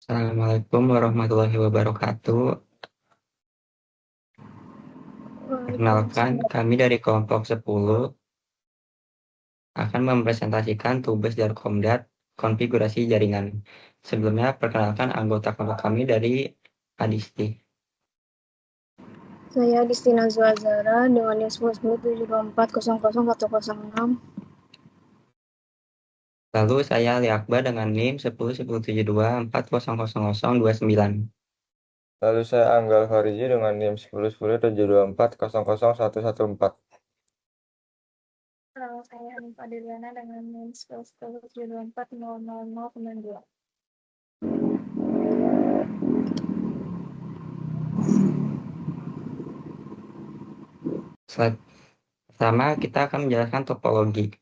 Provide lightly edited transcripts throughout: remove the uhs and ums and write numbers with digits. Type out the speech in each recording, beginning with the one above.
Assalamualaikum warahmatullahi wabarakatuh. Perkenalkan, Waalaikumsalam. kami dari kelompok 10 akan mempresentasikan tugas Darkomdat konfigurasi jaringan. Sebelumnya, perkenalkan anggota kelompok kami dari Adisti. Saya Distina Zuazara dengan NIM 10.10.724.00106. Lalu saya Ali Akbar dengan NIM 10.10.72.400029. Lalu saya Anggal Fariji dengan NIM 10.10.724.00114. Lalu saya Hanif Adriana dengan NIM 10.10.724.00092. Slide pertama, kita akan menjelaskan topologi.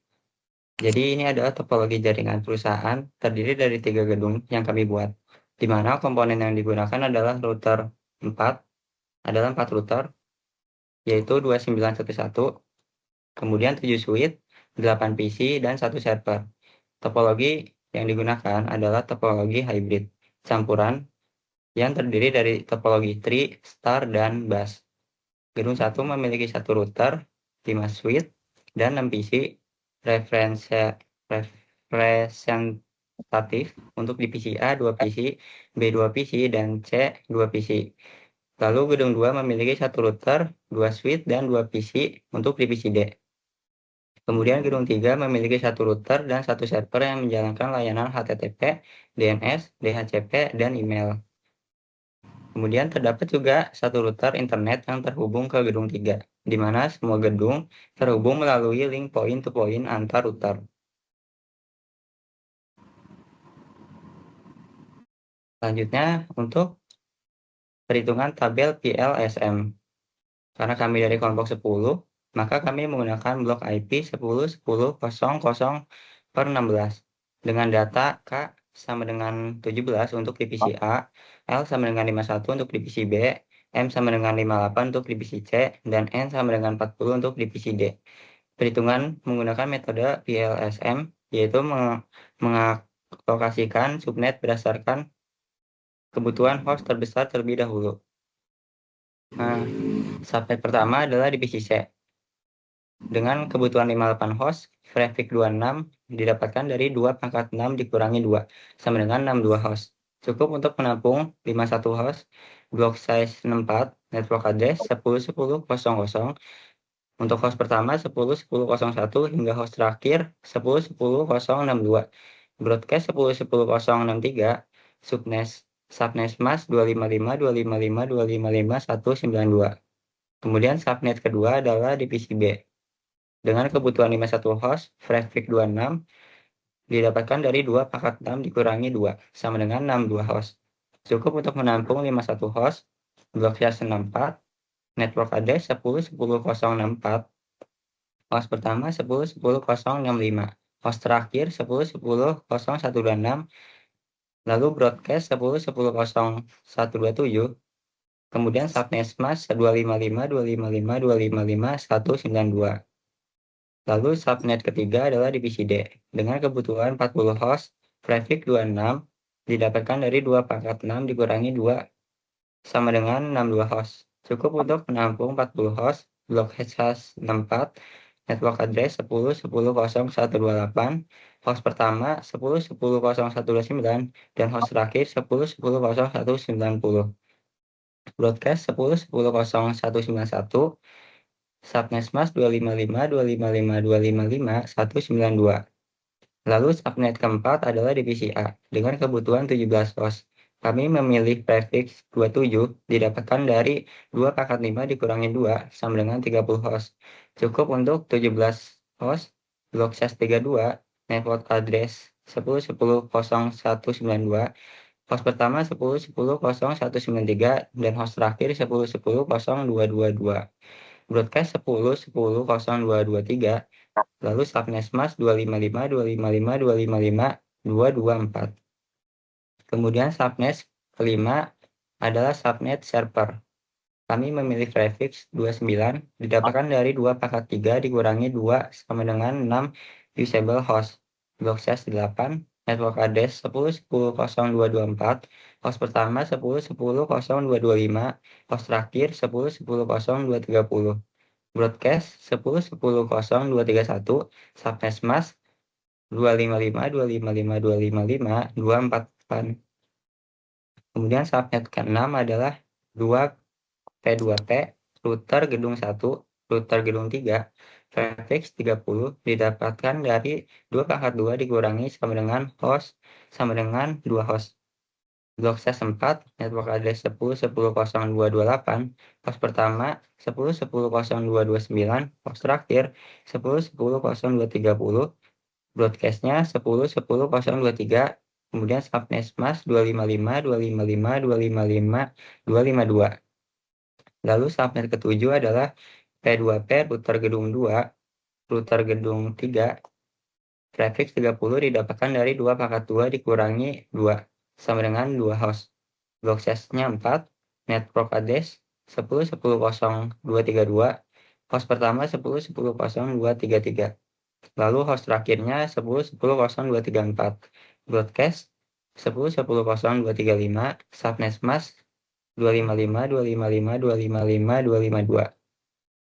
Jadi ini adalah topologi jaringan perusahaan terdiri dari 3 gedung yang kami buat, di mana komponen yang digunakan adalah router 4, adalah 4 router, yaitu 2911, kemudian 7 switch, 8 PC, dan 1 server. Topologi yang digunakan adalah topologi hybrid, campuran yang terdiri dari topologi tree, star, dan bus. Gedung 1 memiliki 1 router, 5 switch, dan 6 PC representatif untuk di PC A 2 PC, B 2 PC, dan C 2 PC. Lalu gedung 2 memiliki 1 router, 2 switch, dan 2 PC untuk divisi D. Kemudian gedung 3 memiliki 1 router dan 1 server yang menjalankan layanan HTTP, DNS, DHCP, dan email. Kemudian terdapat juga 1 router internet yang terhubung ke gedung 3, di mana semua gedung terhubung melalui link point-to-point antar router. Selanjutnya, untuk perhitungan tabel PLSM. Karena kami dari kelompok 10, maka kami menggunakan blok IP 10.10.00/16 dengan data K sama dengan 17 untuk divisi A, L sama dengan 51 untuk divisi B, M sama dengan 58 untuk divisi C, dan N sama dengan 40 untuk divisi D. Perhitungan menggunakan metode PLSM, yaitu mengalokasikan subnet berdasarkan kebutuhan host terbesar terlebih dahulu. Subnet pertama adalah divisi C. Dengan kebutuhan 58 host, traffic 26 didapatkan dari 2 pangkat 6 dikurangi 2, sama dengan 62 host. Cukup untuk menampung 51 host, block size 64, network address 10.10.00, untuk host pertama 10.10.01 hingga host terakhir 10.10.062, broadcast 10.10.063, subnet mask 255.255.255.192. Kemudian subnet kedua adalah divisi B. Dengan kebutuhan 51 host, traffic 26 didapatkan dari 2 pangkat 6 dikurangi 2, sama dengan 62 host. Cukup untuk menampung 51 host, blok size 64, network address 10.10.064, host pertama 10.10.065, host terakhir 10.10.0126, lalu broadcast 10.10.0127, kemudian subnet mask 255.255.255.192. Lalu subnet ketiga adalah divisi D. Dengan kebutuhan 40 host, traffic 26 didapatkan dari 2 pangkat 6 dikurangi 2, sama dengan 62 host. Cukup untuk menampung 40 host, blok hash 64, network address 10.10.0128, host pertama 10.10.0129, dan host terakhir 10.10.0190. Broadcast 10.10.0191, subnet mask 255.255.255.192. Lalu subnet keempat adalah divisi A dengan kebutuhan 17 host. Kami memilih prefix 27 didapatkan dari 2 pangkat 5 dikurangi 2 sama dengan 30 host. Cukup untuk 17 host, blok size 32, network address 10.10.0192, host pertama 10.10.0193, dan host terakhir 10.10.0222. Broadcast 10.10.0223, lalu subnet mask 255.255.255.224. Kemudian subnet kelima adalah subnet server. Kami memilih prefix 29 didapatkan dari 2 pangkat 3 dikurangi 2 sama dengan 6 usable host, block size 8, network address 10.10.0224, host pertama 10.10.0225, host terakhir 10.10.0230, broadcast 10.10.0231, subnet mask 255.255.255.248. Kemudian subnet ke-6 adalah 2P2P, router gedung 1, router gedung 3, prefix 30 didapatkan dari 2 pangkat 2 dikurangi sama dengan host sama dengan 2 host. Blok C 4, network address 10.10.0228, host pertama 10.10.0229, host terakhir 10.10.0230, broadcastnya 10.10.0223, kemudian subnet mask 255.255.255.252. Lalu subnet ke-7 adalah P2P router gedung 2, router gedung 3, prefix 30 didapatkan dari 2 pangkat 2 dikurangi 2 sama dengan 2 host. Blok size-nya 4, network address 10.10.0232, host pertama 10.10.0233. Lalu host terakhirnya 10.10.0234, broadcast 10.10.0235, subnet mask 255.255.255.252.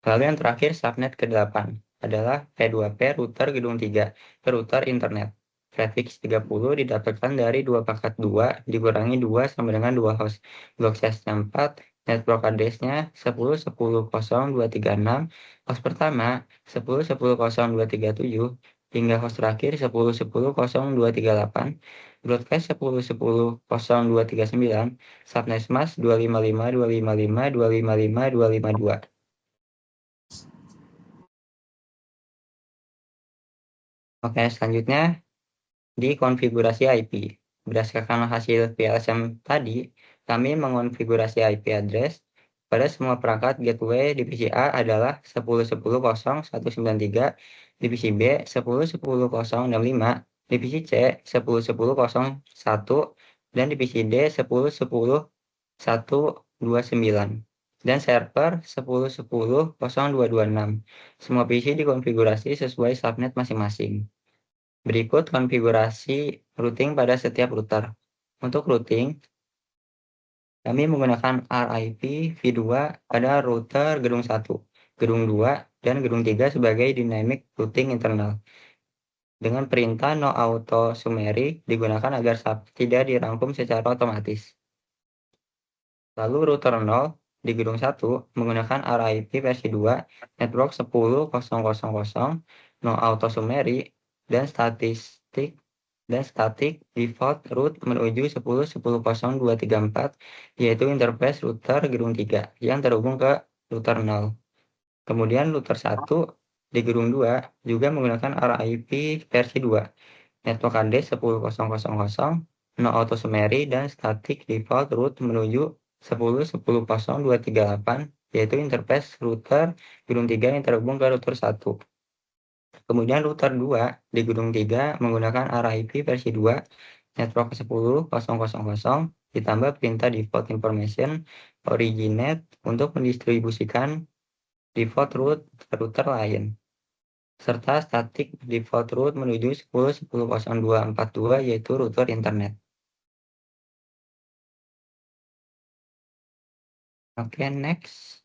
Lalu yang terakhir subnet ke-8 adalah P2P router gedung 3, router internet. Prefix 30 didapatkan dari 2 pangkat 2 dikurangi 2 sama dengan 2 host. Blok size-nya 4, network address-nya 10.10.0236, host pertama 10.10.0237, hingga host terakhir 10.10.0238, broadcast 10.10.0239, subnet mask 255.255.255.252. Oke, selanjutnya di konfigurasi IP. Berdasarkan hasil PLSM tadi, kami mengonfigurasi IP address pada semua perangkat gateway divisi A adalah 10.10.0.193, divisi B 10.10.065, divisi C 10.10.01, dan divisi D 10.10.129, dan server 10.10.0226. Semua PC dikonfigurasi sesuai subnet masing-masing. Berikut konfigurasi routing pada setiap router. Untuk routing, kami menggunakan RIP v2 pada router gedung 1, gedung 2, dan gedung 3 sebagai dynamic routing internal. Dengan perintah no auto summary digunakan agar tidak dirangkum secara otomatis. Lalu router 0 di gedung 1 menggunakan RIP versi 2, network 10.0.0, no auto summary, dan static default route menuju 10.10.0.234, yaitu interface router gedung 3 yang terhubung ke router 0. Kemudian router 1 di gedung 2 juga menggunakan RIP versi 2, network address 10.0.0, no auto summary, dan static default route menuju 10.10.0.238, yaitu interface router gedung 3 yang terhubung ke router 1. Kemudian router 2 di gedung 3 menggunakan RIP versi 2, network 10.0.0, ditambah perintah default information originate untuk mendistribusikan default route ke router lain, serta static default route menuju 10.10.0.242, yaitu router internet. Oke, next.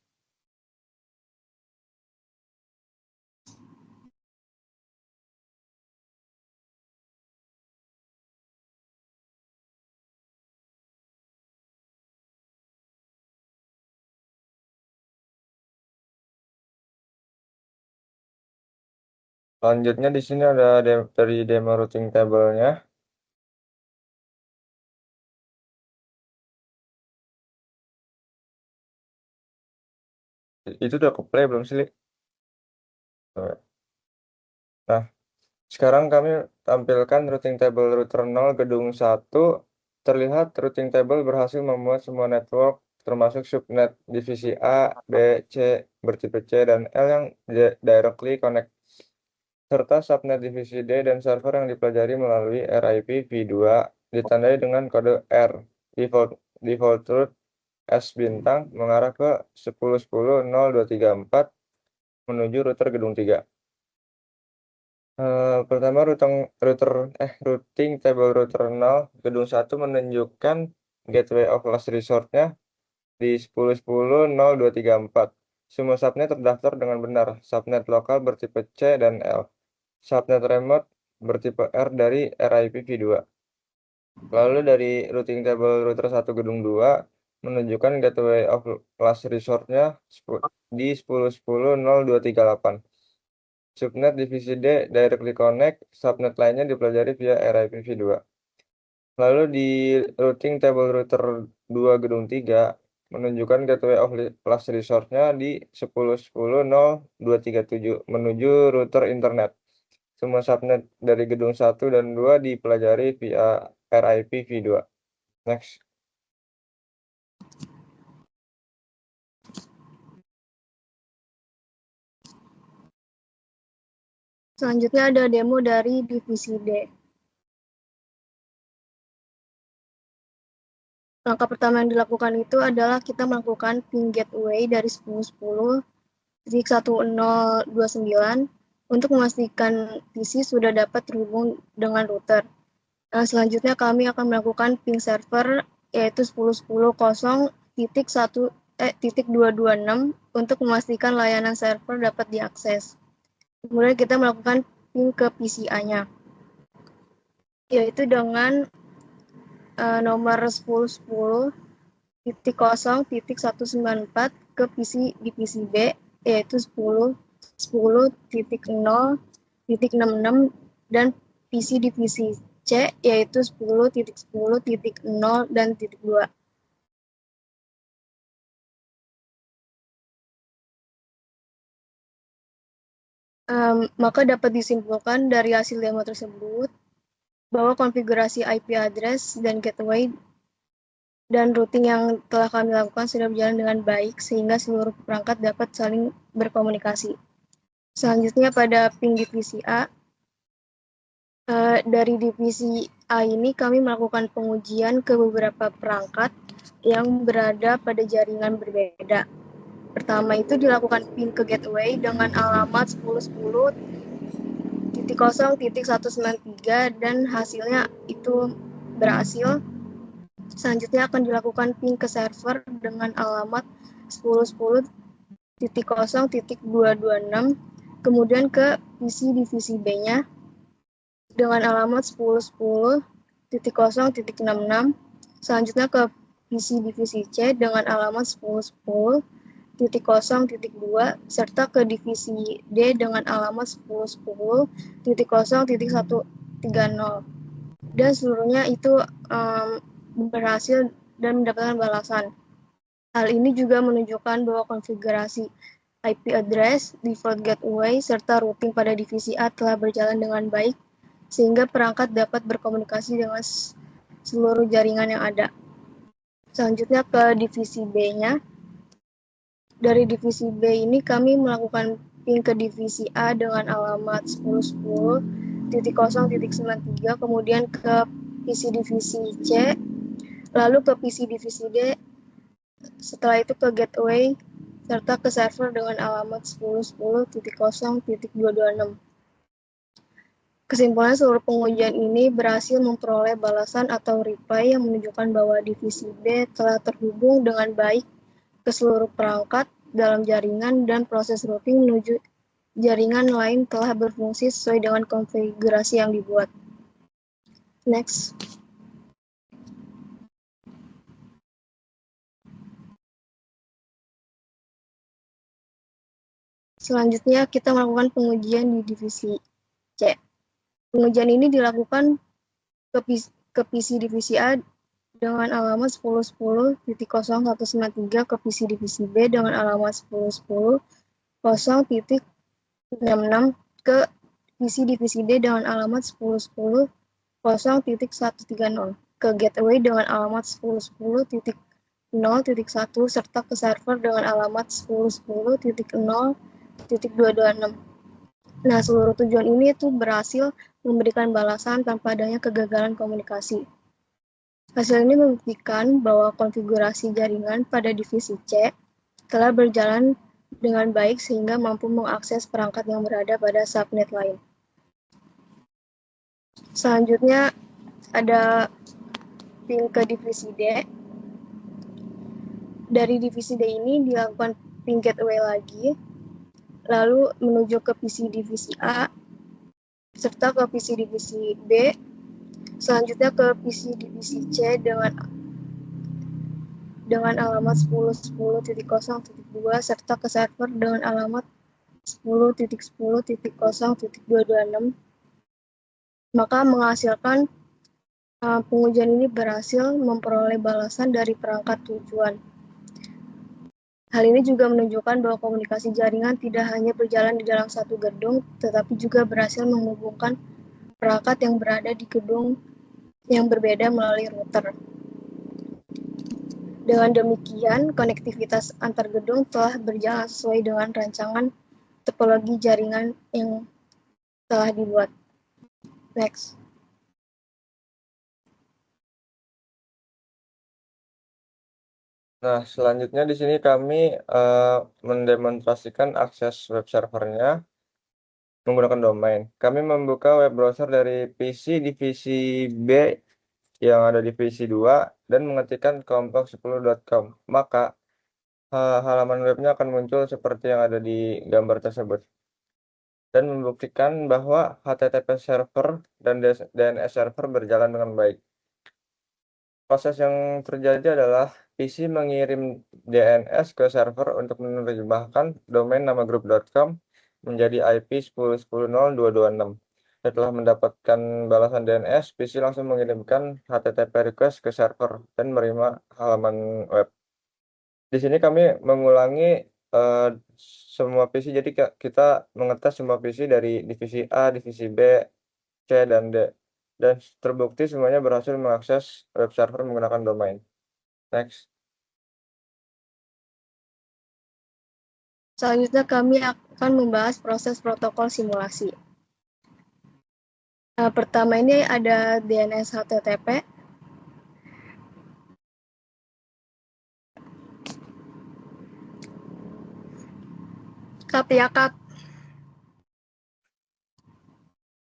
Selanjutnya di sini ada dari demo routing table-nya. Itu udah ke play belum sih, Li? Nah, sekarang kami tampilkan routing table router 0 gedung 1. Terlihat routing table berhasil memuat semua network termasuk subnet divisi A, B, C, bertipe C, dan L yang directly connect, serta subnet divisi D dan server yang dipelajari melalui RIP v2 ditandai dengan kode R. Default route S bintang mengarah ke 10.10.0.234 menuju router gedung 3. Pertama routing table router 0 gedung 1 menunjukkan gateway of last resort-nya di 10.10.0.234. Semua subnet terdaftar dengan benar. Subnet lokal bertipe C dan L. Subnet remote bertipe R dari RIPv2. Lalu dari routing table router 1 gedung 2 menunjukkan gateway of last resort-nya di 10.10.0.238. Subnet divisi D directly connect, subnet lainnya dipelajari via RIPv2. Lalu di routing table router 2 gedung 3 menunjukkan gateway of last resort-nya di 10.10.0.237 menuju router internet. Semua subnet dari gedung 1 dan 2 dipelajari via RIPv2. Next. Selanjutnya ada demo dari divisi D. Langkah pertama yang dilakukan itu adalah kita melakukan ping gateway dari 10.10.1029 untuk memastikan PC sudah dapat terhubung dengan router. Selanjutnya kami akan melakukan ping server yaitu 10.10.1.226 untuk memastikan layanan server dapat diakses. Kemudian kita melakukan ping ke PCA-nya, yaitu dengan nomor 10.10.0.194 ke divisi B, yaitu 10.10.0.66 dan PC divisi C, yaitu 10.10.0 dan .2. Maka dapat disimpulkan dari hasil demo tersebut bahwa konfigurasi IP address dan gateway dan routing yang telah kami lakukan sudah berjalan dengan baik sehingga seluruh perangkat dapat saling berkomunikasi. Selanjutnya pada ping divisi A, dari divisi A ini kami melakukan pengujian ke beberapa perangkat yang berada pada jaringan berbeda. Pertama itu dilakukan ping ke gateway dengan alamat 10.10.0.193 dan hasilnya itu berhasil. Selanjutnya akan dilakukan ping ke server dengan alamat 10.10.0.226, kemudian ke PC divisi B-nya dengan alamat 10.10.0.66, selanjutnya ke PC divisi C dengan alamat 10.10.0.2 serta ke divisi D dengan alamat 10.10.0.130 dan seluruhnya itu berhasil dan mendapatkan balasan. Hal ini juga menunjukkan bahwa konfigurasi IP address, default gateway, serta routing pada divisi A telah berjalan dengan baik sehingga perangkat dapat berkomunikasi dengan seluruh jaringan yang ada. Selanjutnya ke divisi B-nya. Dari divisi B ini kami melakukan ping ke divisi A dengan alamat 10.10.0.93, kemudian ke PC divisi C, lalu ke PC divisi D, setelah itu ke gateway, serta ke server dengan alamat 10.10.0.226. Kesimpulan seluruh pengujian ini berhasil memperoleh balasan atau reply yang menunjukkan bahwa divisi B telah terhubung dengan baik ke seluruh perangkat dalam jaringan dan proses routing menuju jaringan lain telah berfungsi sesuai dengan konfigurasi yang dibuat. Next. Selanjutnya kita melakukan pengujian di divisi C. Pengujian ini dilakukan ke PC divisi A dengan alamat 10.10.0.193 ke PC divisi B dengan alamat 10.10.0.66 ke PC divisi D dengan alamat 10.10.0.130 ke gateway dengan alamat 10.10.0.1 serta ke server dengan alamat 10.10.0.226. Nah, seluruh tujuan ini itu berhasil memberikan balasan tanpa adanya kegagalan komunikasi. Hasil ini membuktikan bahwa konfigurasi jaringan pada divisi C telah berjalan dengan baik sehingga mampu mengakses perangkat yang berada pada subnet lain. Selanjutnya ada ping ke divisi D. Dari divisi D ini dilakukan ping gateway lagi, lalu menuju ke PC divisi A, serta ke PC divisi B, selanjutnya ke PC divisi C dengan alamat 10.10.0.2 serta ke server dengan alamat 10.10.0.226, maka menghasilkan pengujian ini berhasil memperoleh balasan dari perangkat tujuan. Hal ini juga menunjukkan bahwa komunikasi jaringan tidak hanya berjalan di dalam satu gedung, tetapi juga berhasil menghubungkan perangkat yang berada di gedung yang berbeda melalui router. Dengan demikian, konektivitas antar gedung telah berjalan sesuai dengan rancangan topologi jaringan yang telah dibuat. Next. Nah, selanjutnya di sini kami mendemonstrasikan akses web servernya menggunakan domain. Kami membuka web browser dari PC divisi B yang ada di divisi 2 dan mengetikkan kelompok10.com. Maka halaman webnya akan muncul seperti yang ada di gambar tersebut. Dan membuktikan bahwa HTTP server dan DNS server berjalan dengan baik. Proses yang terjadi adalah PC mengirim DNS ke server untuk menerjemahkan domain nama grup.com menjadi IP 10.10.0.226. Setelah mendapatkan balasan DNS, PC langsung mengirimkan HTTP request ke server dan menerima halaman web. Di sini kami mengulangi semua PC, jadi kita mengetes semua PC dari divisi A, divisi B, C, dan D. Dan terbukti semuanya berhasil mengakses web server menggunakan domain. Next. Selanjutnya kami akan membahas proses protokol simulasi. Pertama ini ada DNS HTTP. Cut ya, Cut.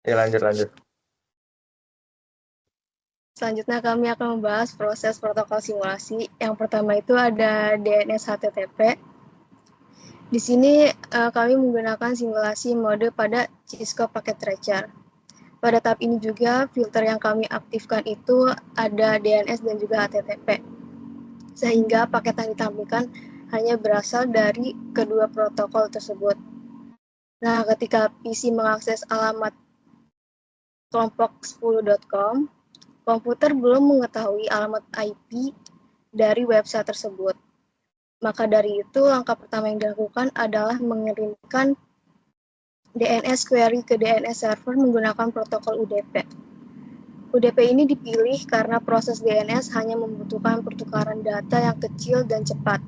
Ya, lanjut. Selanjutnya kami akan membahas proses protokol simulasi. Yang pertama itu ada DNS HTTP. Di sini kami menggunakan simulasi mode pada Cisco Packet Tracer. Pada tahap ini juga filter yang kami aktifkan itu ada DNS dan juga HTTP. Sehingga paket yang ditampilkan hanya berasal dari kedua protokol tersebut. Nah, ketika PC mengakses alamat kelompok10.com, komputer belum mengetahui alamat IP dari website tersebut. Maka dari itu, langkah pertama yang dilakukan adalah mengirimkan DNS query ke DNS server menggunakan protokol UDP. UDP ini dipilih karena proses DNS hanya membutuhkan pertukaran data yang kecil dan cepat,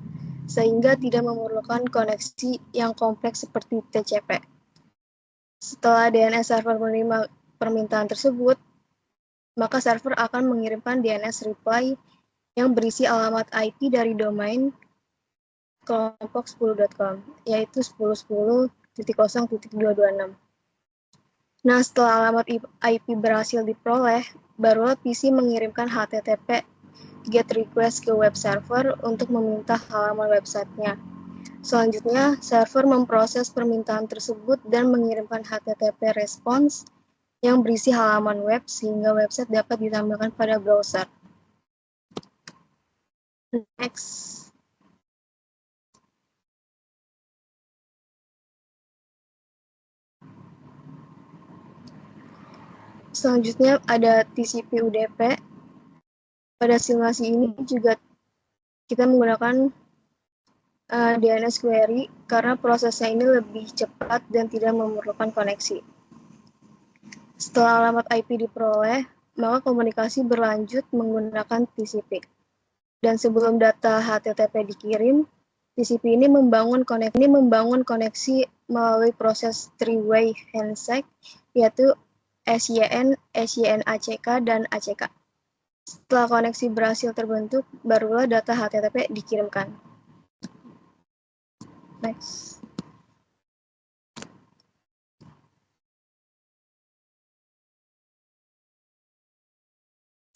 sehingga tidak memerlukan koneksi yang kompleks seperti TCP. Setelah DNS server menerima permintaan tersebut, maka server akan mengirimkan DNS reply yang berisi alamat IP dari domain kelompok10.com, yaitu 10.10.0.226. Nah, setelah alamat IP berhasil diperoleh, barulah PC mengirimkan HTTP GET request ke web server untuk meminta halaman websitenya. Selanjutnya, server memproses permintaan tersebut dan mengirimkan HTTP response yang berisi halaman web sehingga website dapat ditampilkan pada browser. Next. Selanjutnya ada TCP UDP. Pada simulasi ini juga kita menggunakan DNS query karena prosesnya ini lebih cepat dan tidak memerlukan koneksi. Setelah alamat IP diperoleh, maka komunikasi berlanjut menggunakan TCP. Dan sebelum data HTTP dikirim, TCP ini membangun koneksi melalui proses three-way handshake, yaitu SYN, SYN-ACK, dan ACK. Setelah koneksi berhasil terbentuk, barulah data HTTP dikirimkan. Next.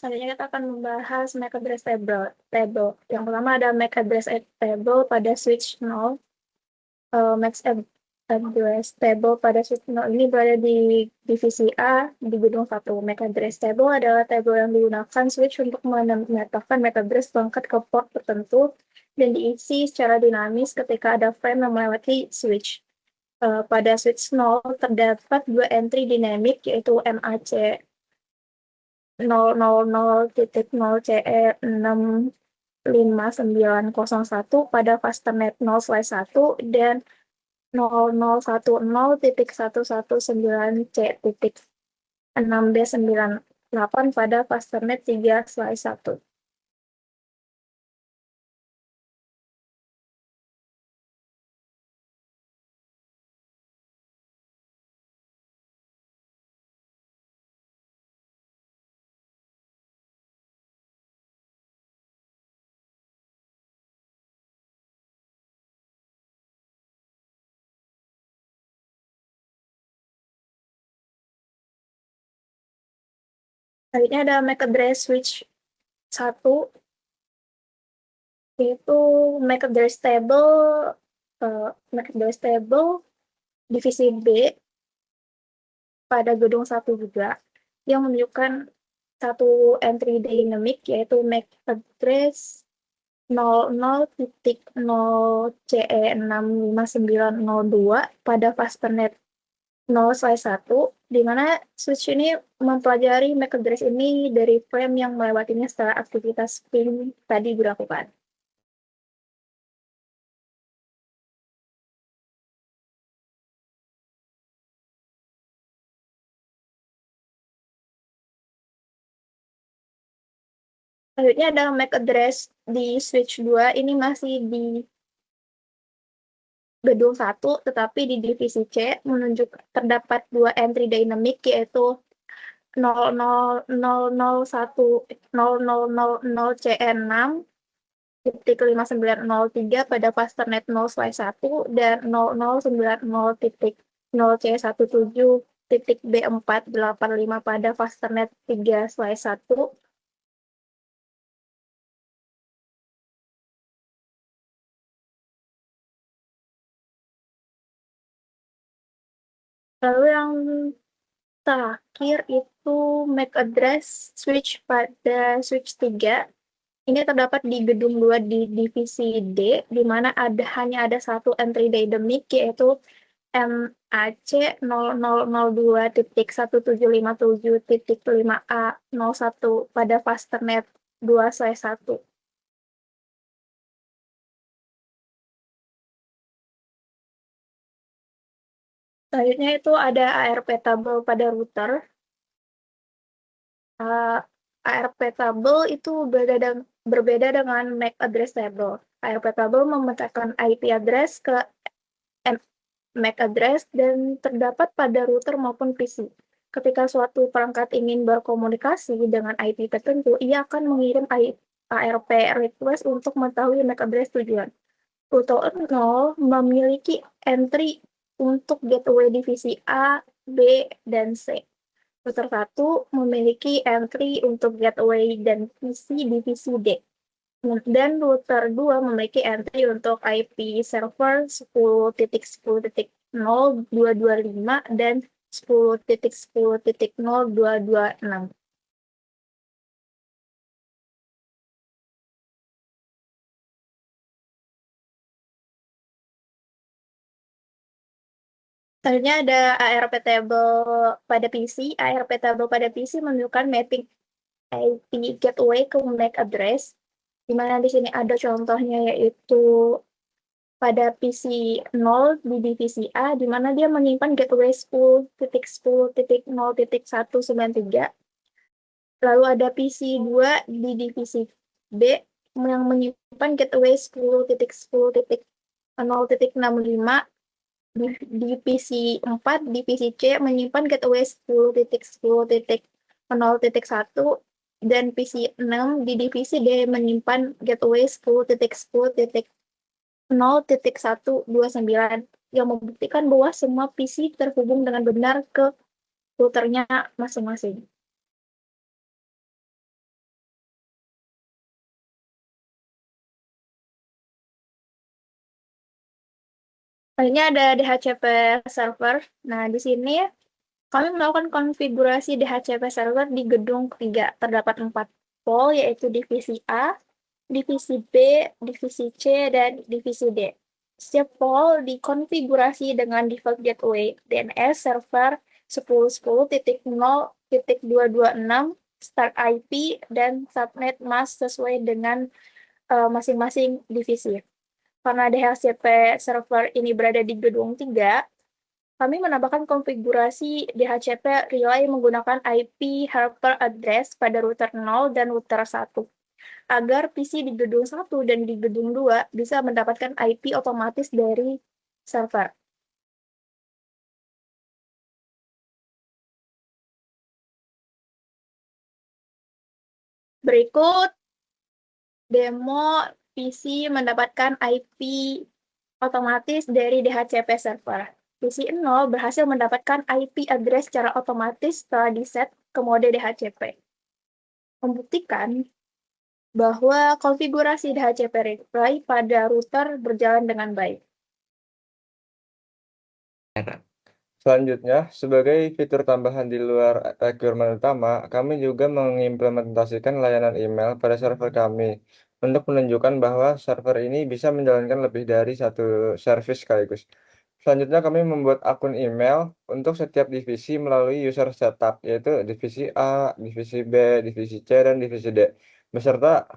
Selanjutnya kita akan membahas MAC address table. Yang pertama ada MAC address table pada switch 0. MAC address table pada switch 0 ini berada di divisi A di gedung 1. MAC address table adalah table yang digunakan switch untuk menetapkan MAC address berangkat ke port tertentu dan diisi secara dinamis ketika ada frame yang melewati switch. Pada switch 0 terdapat dua entry dinamik yaitu MAC 000.0CE65901 pada fasternet 0/1 dan 0010.119C.6B98 pada fasternet 3/1. Selanjutnya ada MAC address switch 1, yaitu MAC address table divisi B pada gedung 1 juga, yang menunjukkan satu entry dynamic yaitu MAC address 00.0CE65902 pada fasternet 0/1, di mana switch ini mempelajari MAC address ini dari frame yang melewatinya setelah aktivitas ping tadi dilakukan. Selanjutnya ada MAC address di switch 2, ini masih di gedung 1, tetapi di divisi C terdapat dua entry dynamic yaitu 0000CE6.5903 pada fasternet 0/1 dan 0090.0C17.B485 pada fasternet 3/1. Lalu yang terakhir itu MAC address switch pada switch 3. Ini terdapat di gedung 2 di divisi D, di mana hanya ada satu entry dynamic yaitu MAC 0002.1757.5A01 pada fasternet 2/1. Selanjutnya itu ada ARP table pada router. ARP table itu berbeda dengan MAC address table. ARP table memetakan IP address ke MAC address dan terdapat pada router maupun PC. Ketika suatu perangkat ingin berkomunikasi dengan IP tertentu, ia akan mengirim ARP request untuk mengetahui MAC address tujuan. Router 0 memiliki entry untuk gateway divisi A, B, dan C. Router 1 memiliki entry untuk gateway dan PC divisi D. Dan router 2 memiliki entry untuk IP server 10.10.0225 dan 10.10.0226. Selanjutnya ada ARP table pada PC. ARP table pada PC menunjukkan mapping IP gateway ke MAC address, di mana di sini ada contohnya yaitu pada PC 0 di divisi A, di mana dia menyimpan gateway 10.10.0.193. Lalu ada PC 2 di divisi B yang menyimpan gateway 10.10.0.65. Di PC 4, di PC C menyimpan gateway 10.10.0.1 dan PC 6 di divisi D menyimpan gateway 10.10.0.129 yang membuktikan bahwa semua PC terhubung dengan benar ke routernya masing-masing. Selanjutnya ada DHCP server. Nah, di sini kami melakukan konfigurasi DHCP server di gedung 3. Terdapat 4 pol, yaitu divisi A, divisi B, divisi C, dan divisi D. Setiap pol dikonfigurasi dengan default gateway DNS server 10.10.0.226, start IP, dan subnet mask sesuai dengan masing-masing divisi. Karena DHCP server ini berada di gedung 3, kami menambahkan konfigurasi DHCP relay menggunakan IP helper address pada router 0 dan router 1, agar PC di gedung 1 dan di gedung 2 bisa mendapatkan IP otomatis dari server. Berikut demo PC mendapatkan IP otomatis dari DHCP server. PC 0 berhasil mendapatkan IP address secara otomatis setelah diset ke mode DHCP. Membuktikan bahwa konfigurasi DHCP relay pada router berjalan dengan baik. Selanjutnya, sebagai fitur tambahan di luar requirement utama, kami juga mengimplementasikan layanan email pada server kami untuk menunjukkan bahwa server ini bisa menjalankan lebih dari satu service sekaligus. Selanjutnya, kami membuat akun email untuk setiap divisi melalui user setup, yaitu divisi A, divisi B, divisi C, dan divisi D, beserta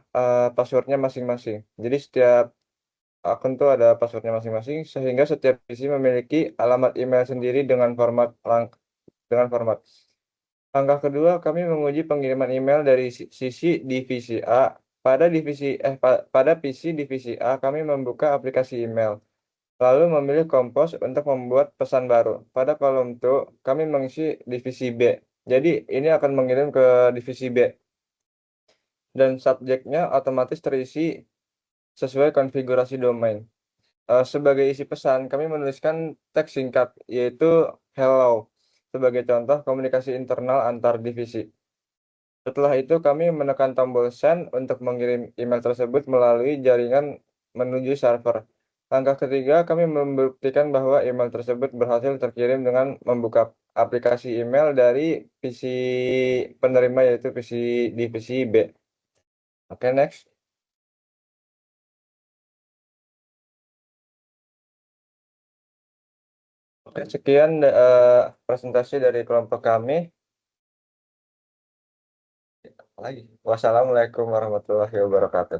passwordnya masing-masing. Jadi setiap akun tuh ada passwordnya masing-masing, sehingga setiap divisi memiliki alamat email sendiri dengan format. Langkah kedua, kami menguji pengiriman email dari sisi divisi A. Pada PC divisi A, kami membuka aplikasi email, lalu memilih Compose untuk membuat pesan baru. Pada kolom 2, kami mengisi divisi B. Jadi ini akan mengirim ke divisi B. Dan subjeknya otomatis terisi sesuai konfigurasi domain. Sebagai isi pesan, kami menuliskan teks singkat, yaitu hello, sebagai contoh komunikasi internal antar divisi. Setelah itu, kami menekan tombol send untuk mengirim email tersebut melalui jaringan menuju server. Langkah ketiga, kami membuktikan bahwa email tersebut berhasil terkirim dengan membuka aplikasi email dari PC penerima, yaitu PC divisi B. Oke, next. Oke, sekian presentasi dari kelompok kami. Wassalamualaikum warahmatullahi wabarakatuh.